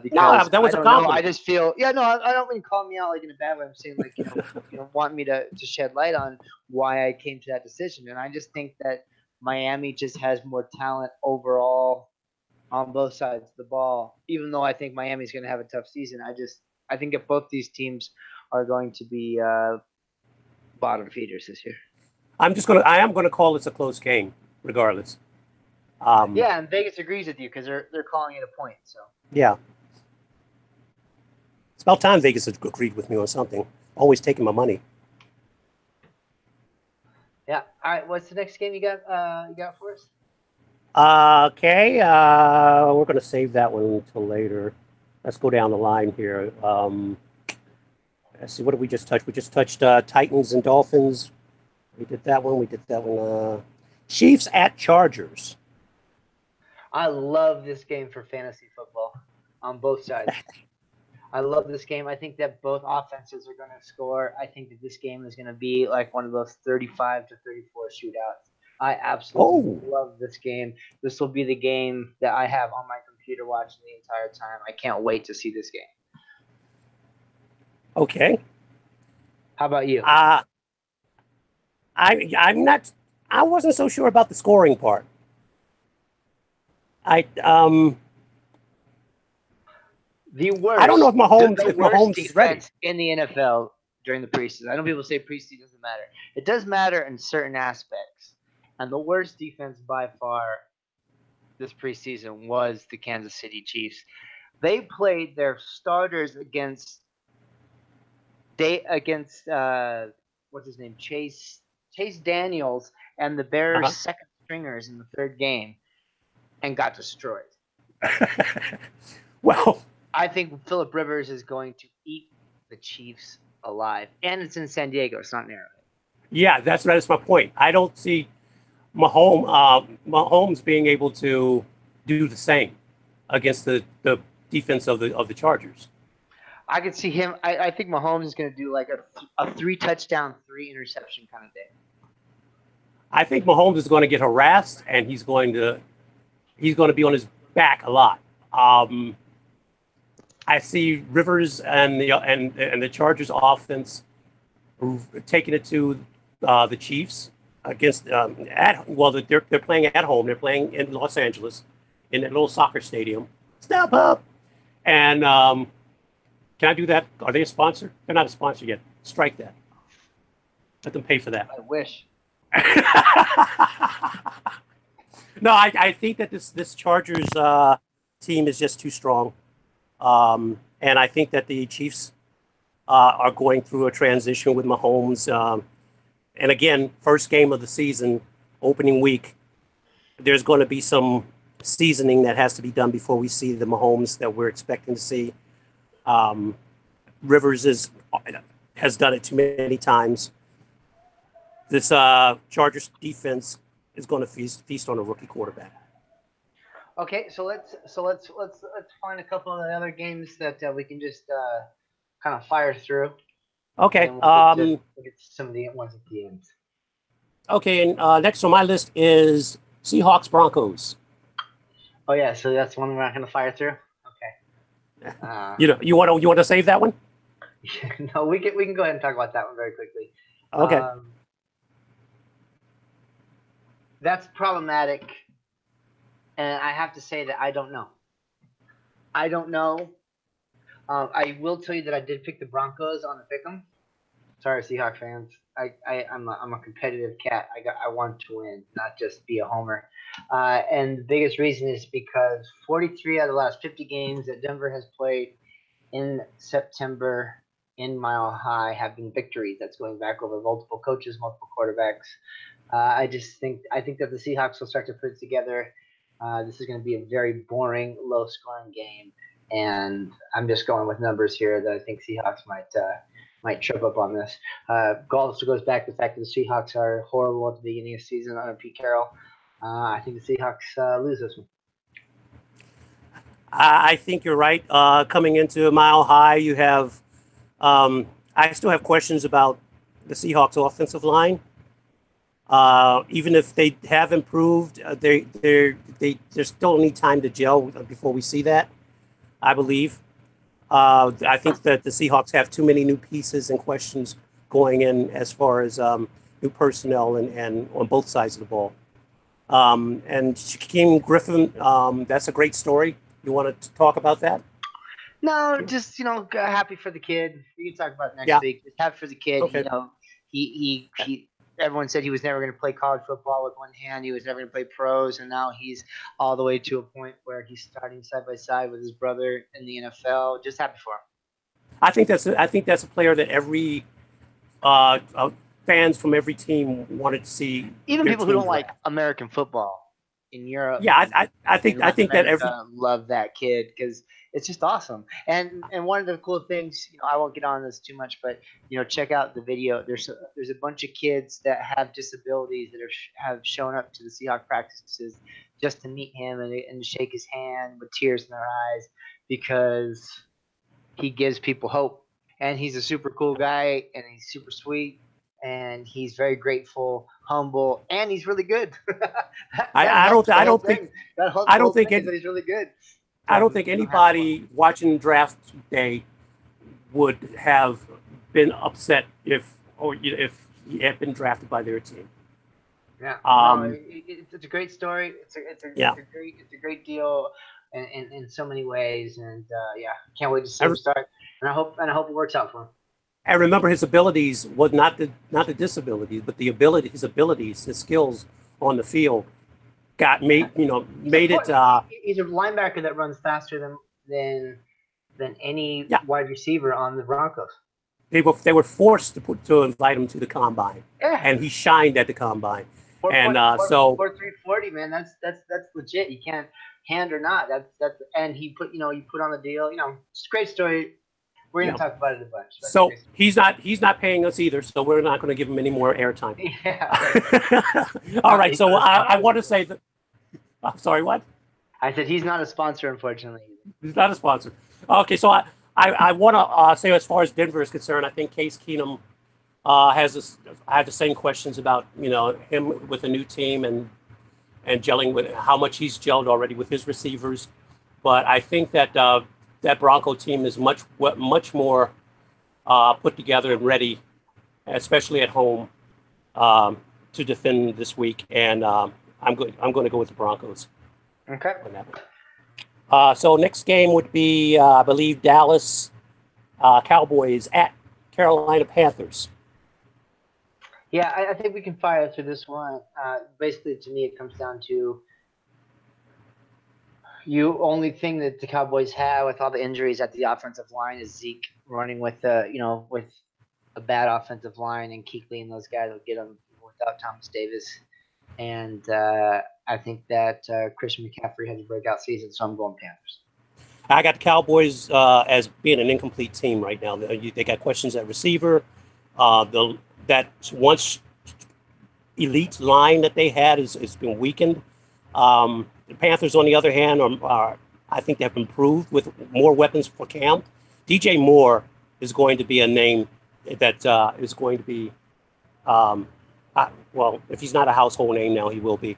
[SPEAKER 1] Because
[SPEAKER 2] that was a compliment.
[SPEAKER 1] I just feel I don't mean call me out like in a bad way. I'm saying like want me to shed light on why I came to that decision. And I just think that Miami just has more talent overall on both sides of the ball. Even though I think Miami's going to have a tough season, I think if both these teams are going to be bottom feeders this year.
[SPEAKER 2] I am gonna call this a close game, regardless.
[SPEAKER 1] And Vegas agrees with you because they're calling it a point. So
[SPEAKER 2] yeah, it's about time Vegas agreed with me on something. Always taking my money.
[SPEAKER 1] Yeah. All right. What's the next game you got for us?
[SPEAKER 2] Okay. We're gonna save that one until later. Let's go down the line here. Let's see. What did we just touch? We just touched Titans and Dolphins. We did that one. Chiefs at Chargers.
[SPEAKER 1] I love this game for fantasy football on both sides. I love this game. I think that both offenses are going to score. I think that this game is going to be like one of those 35-34 shootouts. I absolutely love this game. This will be the game that I have on my computer watching the entire time. I can't wait to see this game.
[SPEAKER 2] Okay.
[SPEAKER 1] How about you?
[SPEAKER 2] I'm not. I wasn't so sure about the scoring part.
[SPEAKER 1] The worst.
[SPEAKER 2] I don't know if Mahomes
[SPEAKER 1] is
[SPEAKER 2] ready
[SPEAKER 1] in the NFL during the preseason. I know people say preseason doesn't matter. It does matter in certain aspects. And the worst defense by far this preseason was the Kansas City Chiefs. They played their starters against what's his name, Chase Daniels, and the Bears' second stringers in the third game, and got destroyed.
[SPEAKER 2] Well,
[SPEAKER 1] I think Phillip Rivers is going to eat the Chiefs alive, and it's in San Diego. It's not narrow.
[SPEAKER 2] Yeah, that's my point. I don't see Mahomes being able to do the same against the defense of the Chargers.
[SPEAKER 1] I could see him. I think Mahomes is going to do like a 3-touchdown, 3-interception kind of day.
[SPEAKER 2] I think Mahomes is going to get harassed, and he's going to be on his back a lot. I see Rivers and the Chargers offense taking it to the Chiefs against they're playing at home. They're playing in Los Angeles in that little soccer stadium. Step up. And can I do that? Are they a sponsor? They're not a sponsor yet. Strike that. Let them pay for that.
[SPEAKER 1] I wish.
[SPEAKER 2] No, I think that this Chargers team is just too strong, and I think that the Chiefs are going through a transition with Mahomes. And again, first game of the season, opening week, there's going to be some seasoning that has to be done before we see the Mahomes that we're expecting to see. Rivers has done it too many times. This Chargers defense is going to feast on a rookie quarterback.
[SPEAKER 1] Okay, so let's find a couple of the other games that we can just kind of fire through.
[SPEAKER 2] Okay.
[SPEAKER 1] We'll get to some of the ones at the end.
[SPEAKER 2] Okay, and next on my list is Seahawks Broncos.
[SPEAKER 1] Oh yeah, so that's one we're not going to fire through. Okay.
[SPEAKER 2] You want to save that one?
[SPEAKER 1] No, we can go ahead and talk about that one very quickly.
[SPEAKER 2] Okay.
[SPEAKER 1] That's problematic, and I have to say that I don't know. I will tell you that I did pick the Broncos on the pick'em. Sorry, Seahawks fans. I'm a competitive cat. I want to win, not just be a homer. And the biggest reason is because 43 out of the last 50 games that Denver has played in September in Mile High have been victories. That's going back over multiple coaches, multiple quarterbacks. I think that the Seahawks will start to put it together. This is going to be a very boring, low-scoring game, and I'm just going with numbers here that I think Seahawks might trip up on this. Also goes back to the fact that the Seahawks are horrible at the beginning of the season under Pete Carroll. I think the Seahawks lose this one.
[SPEAKER 2] I think you're right. Coming into Mile High, you have. I still have questions about the Seahawks offensive line. Even if they have improved, they still need time to gel before we see that, I believe. I think that the Seahawks have too many new pieces and questions going in as far as new personnel and on both sides of the ball. And Shaquem Griffin, that's a great story. You want to talk about that?
[SPEAKER 1] No, just happy for the kid. We can talk about it next week. Just happy for the kid.
[SPEAKER 2] Okay.
[SPEAKER 1] He everyone said he was never going to play college football with one hand. He was never going to play pros, and now he's all the way to a point where he's starting side by side with his brother in the NFL. Just happy for him.
[SPEAKER 2] I think that's a player that every fans from every team wanted to see.
[SPEAKER 1] Even people who don't like American football in Europe.
[SPEAKER 2] Yeah, I think that every
[SPEAKER 1] love that kid because it's just awesome. And one of the cool things, I won't get on this too much, but check out the video. There's a bunch of kids that have disabilities that have shown up to the Seahawks practices just to meet him and to shake his hand with tears in their eyes because he gives people hope. And he's a super cool guy, and he's super sweet, and he's very grateful, humble, and he's really good.
[SPEAKER 2] I don't think
[SPEAKER 1] he's really good.
[SPEAKER 2] I don't think anybody watching draft day would have been upset if he had been drafted by their team.
[SPEAKER 1] Yeah, it's a great story. It's a great deal in so many ways, and can't wait to see him start. And I hope it works out for him.
[SPEAKER 2] And remember, his abilities was not the disabilities, but his abilities, his skills on the field made it.
[SPEAKER 1] He's a linebacker that runs faster than any wide receiver on the Broncos.
[SPEAKER 2] They were forced to invite him to the combine, and he shined at the combine.
[SPEAKER 1] 340, man, that's legit. You can't hand or not. That's and he put on the deal. It's a great story. We're going to talk about it a bunch.
[SPEAKER 2] So he's not paying us either, so we're not going to give him any more airtime.
[SPEAKER 1] Yeah.
[SPEAKER 2] All right. So I want to say that. I'm sorry, what?
[SPEAKER 1] I said he's not a sponsor, unfortunately.
[SPEAKER 2] He's not a sponsor. Okay, so I want to say as far as Denver is concerned, I think Case Keenum I have the same questions about him with a new team and gelling with how much he's gelled already with his receivers, but I think that that Bronco team is much more put together and ready, especially at home, to defend this week. And I'm going to go with the Broncos.
[SPEAKER 1] Okay.
[SPEAKER 2] So next game would be, I believe, Dallas Cowboys at Carolina Panthers.
[SPEAKER 1] Yeah, I think we can fire through this one. Basically, to me, it comes down to You only thing that the Cowboys have with all the injuries at the offensive line is Zeke running with with a bad offensive line, and Kuechly and those guys will get them without Thomas Davis. And I think that Christian McCaffrey has a breakout season, so I'm going Panthers.
[SPEAKER 2] I got the Cowboys as being an incomplete team right now. They got questions at receiver. That once elite line that they had has been weakened. The Panthers, on the other hand, are I think they've improved with more weapons for Cam. DJ Moore is going to be a name that is going to be, well, if he's not a household name now, he will be.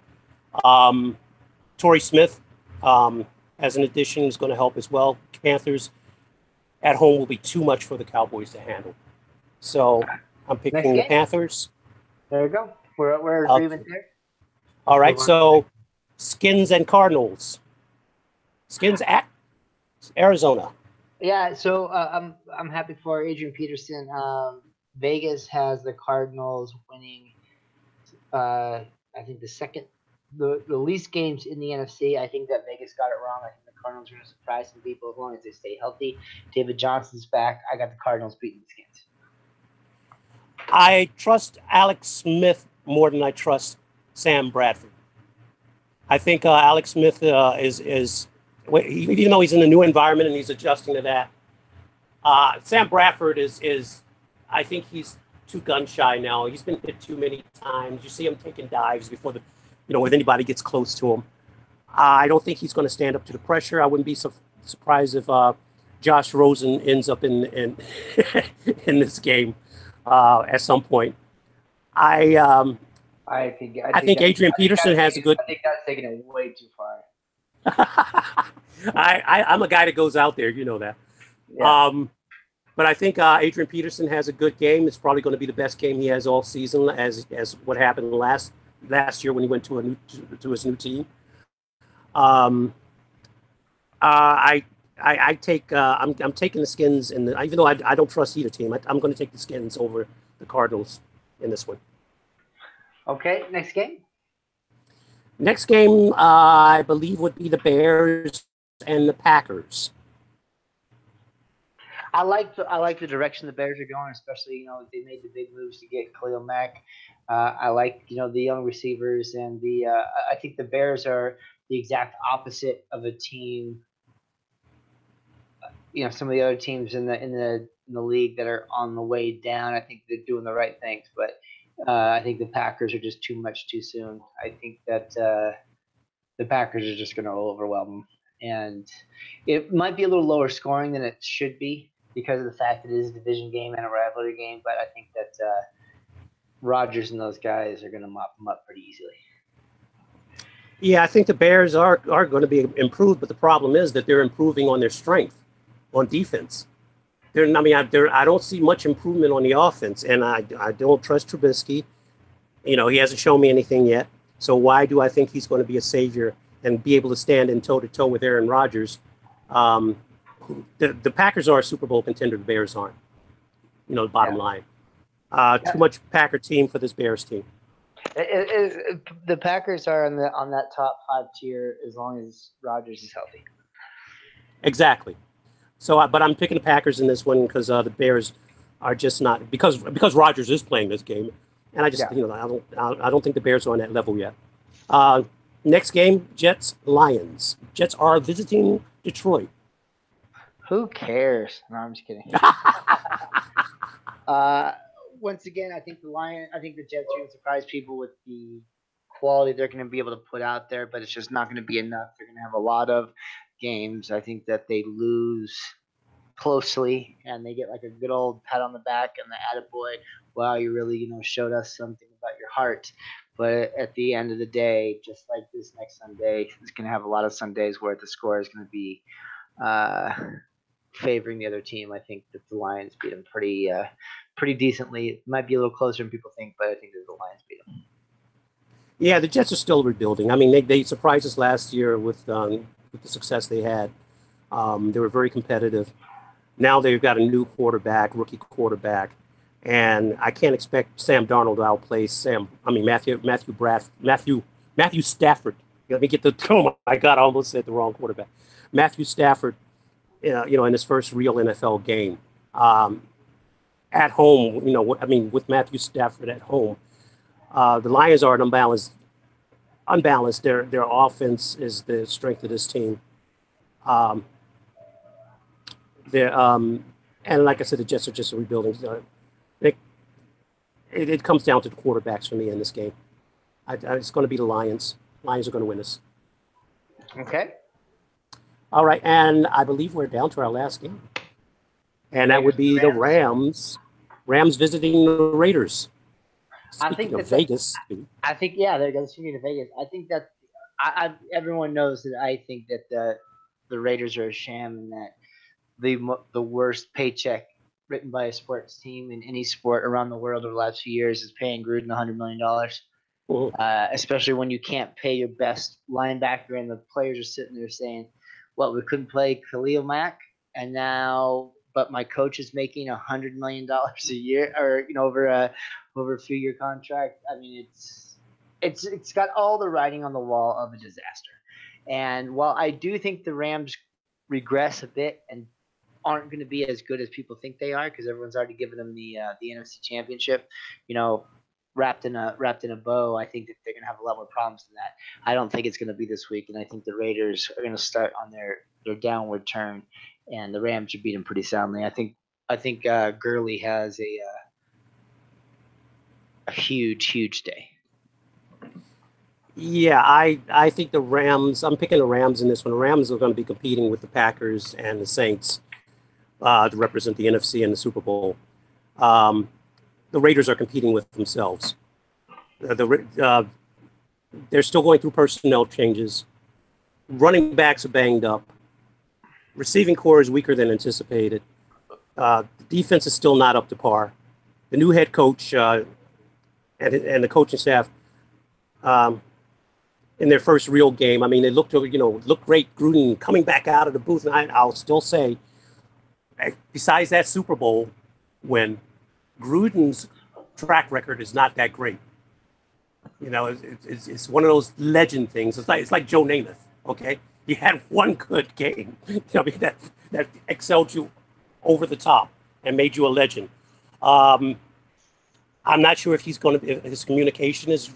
[SPEAKER 2] Torrey Smith, as an addition, is going to help as well. Panthers at home will be too much for the Cowboys to handle. So I'm picking the Panthers.
[SPEAKER 1] There you go. We're agreement there.
[SPEAKER 2] All right, so Skins and Cardinals. Skins at Arizona.
[SPEAKER 1] Yeah, so I'm happy for Adrian Peterson. Vegas has the Cardinals winning. I think the least games in the NFC. I think that Vegas got it wrong. I think the Cardinals are going to surprise some people as long as they stay healthy. David Johnson's back. I got the Cardinals beating the Skins.
[SPEAKER 2] I trust Alex Smith more than I trust Sam Bradford. I think Alex Smith is even though he's in a new environment and he's adjusting to that. Sam Bradford is I think he's too gun shy now. He's been hit too many times. You see him taking dives before when anybody gets close to him. I don't think he's going to stand up to the pressure. I wouldn't be surprised if Josh Rosen ends up in in this game at some point. I think Adrian Peterson has a good.
[SPEAKER 1] I think that's taking it way too far.
[SPEAKER 2] I'm a guy that goes out there, you know that. Yeah. But I think Adrian Peterson has a good game. It's probably going to be the best game he has all season, as what happened last year when he went to his new team. I'm taking the Skins, and even though I don't trust either team, I'm going to take the Skins over the Cardinals in this one.
[SPEAKER 1] Okay, next game.
[SPEAKER 2] Next game, I believe, would be the Bears and the Packers.
[SPEAKER 1] I like the direction the Bears are going, especially they made the big moves to get Khalil Mack. I like the young receivers, and I think the Bears are the exact opposite of a team. Some of the other teams in the league that are on the way down. I think they're doing the right things, but I think the Packers are just too much too soon. I think that the Packers are just going to overwhelm them, and it might be a little lower scoring than it should be because of the fact that it is a division game and a rivalry game. But I think that Rodgers and those guys are going to mop them up pretty easily.
[SPEAKER 2] Yeah, I think the Bears are going to be improved, but the problem is that they're improving on their strength on defense. I don't see much improvement on the offense, and I don't trust Trubisky. He hasn't shown me anything yet. So why do I think he's going to be a savior and be able to stand in toe-to-toe with Aaron Rodgers? The Packers are a Super Bowl contender. The Bears aren't. The bottom line. Too much Packer team for this Bears team.
[SPEAKER 1] The Packers are on that top 5 tier as long as Rodgers is healthy.
[SPEAKER 2] Exactly. So, but I'm picking the Packers in this one because the Bears are just not because Rodgers is playing this game, and I just I don't think the Bears are on that level yet. Next game, Jets Lions. Jets are visiting Detroit.
[SPEAKER 1] Who cares? No, I'm just kidding. Once again, I think the Jets are going to surprise people with the quality they're going to be able to put out there, but it's just not going to be enough. They're going to have a lot of games. I think that they lose closely and they get like a good old pat on the back and the attaboy. Wow, you really showed us something about your heart. But at the end of the day, just like this next Sunday, it's going to have a lot of Sundays where the score is going to be favoring the other team. I think that the Lions beat them pretty decently. It might be a little closer than people think, but I think that the Lions beat them.
[SPEAKER 2] Yeah, the Jets are still rebuilding. I mean, they surprised us last year with the success they had. They were very competitive. Now they've got a new rookie quarterback, and I can't expect Sam Darnold to outplay Matthew Stafford Let me get the. Oh my God! I almost said the wrong quarterback. Matthew Stafford, in his first real NFL game, um, at home. I mean, with Matthew Stafford at home, the Lions are unbalanced. Their offense is the strength of this team. Um, they're and like I said, the Jets are just rebuilding. It, it comes down to the quarterbacks for me in this game. It's going to be the Lions. Lions are going to win this.
[SPEAKER 1] Okay.
[SPEAKER 2] All right, and I believe we're down to our last game, and that would be the Rams. Rams visiting the Raiders. Speaking of Vegas,
[SPEAKER 1] I think they're going to Vegas. I think that everyone knows that I think that the Raiders are a sham and that the worst paycheck written by a sports team in any sport around the world over the last few years is paying Gruden $100 million. Especially when you can't pay your best linebacker and the players are sitting there saying, well, we couldn't play Khalil Mack, and now, but my coach is making $100 million a year, or over a few year contract. I mean, it's got all the writing on the wall of a disaster. And while I do think the Rams regress a bit and aren't going to be as good as people think they are, because everyone's already given them the NFC Championship, wrapped in a bow, I think that they're going to have a lot more problems than that. I don't think it's going to be this week, and I think the Raiders are going to start on their downward turn, and the Rams should beat them pretty soundly. I think Gurley has a huge day.
[SPEAKER 2] Yeah, I think the Rams. I'm picking the Rams in this one. The Rams are going to be competing with the Packers and the Saints to represent the NFC in the Super Bowl. The Raiders are competing with themselves. They're still going through personnel changes. Running backs are banged up. Receiving core is weaker than anticipated. The defense is still not up to par. The new head coach and the coaching staff, in their first real game, I mean, they looked great. Gruden coming back out of the booth, and I'll still say, besides that Super Bowl win, Gruden's track record is not that great. It's one of those legend things. It's like Joe Namath. Okay, he had one good game. That excelled you over the top and made you a legend. I'm not sure if he's going to. If his communication is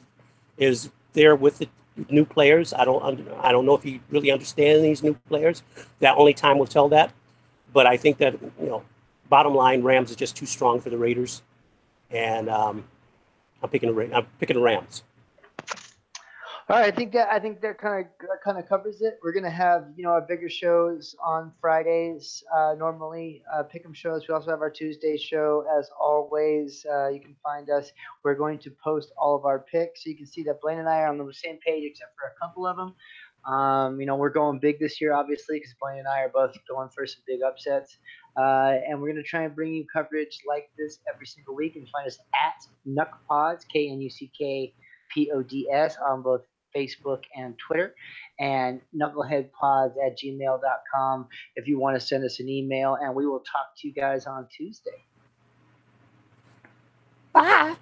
[SPEAKER 2] there with the new players. I don't know if he really understands these new players. That only time will tell that. But I think that bottom line, Rams is just too strong for the Raiders, and I'm picking the Rams.
[SPEAKER 1] All right, I think that kind of covers it. We're gonna have our bigger shows on Fridays normally, pick'em shows. We also have our Tuesday show as always. You can find us. We're going to post all of our picks, so you can see that Blaine and I are on the same page except for a couple of them. We're going big this year, obviously, because Blaine and I are both going for some big upsets. And we're going to try and bring you coverage like this every single week. And find us at Nuckpods, KNUCKPODS, on both Facebook and Twitter, and knuckleheadpods@gmail.com if you want to send us an email. And we will talk to you guys on Tuesday.
[SPEAKER 2] Bye.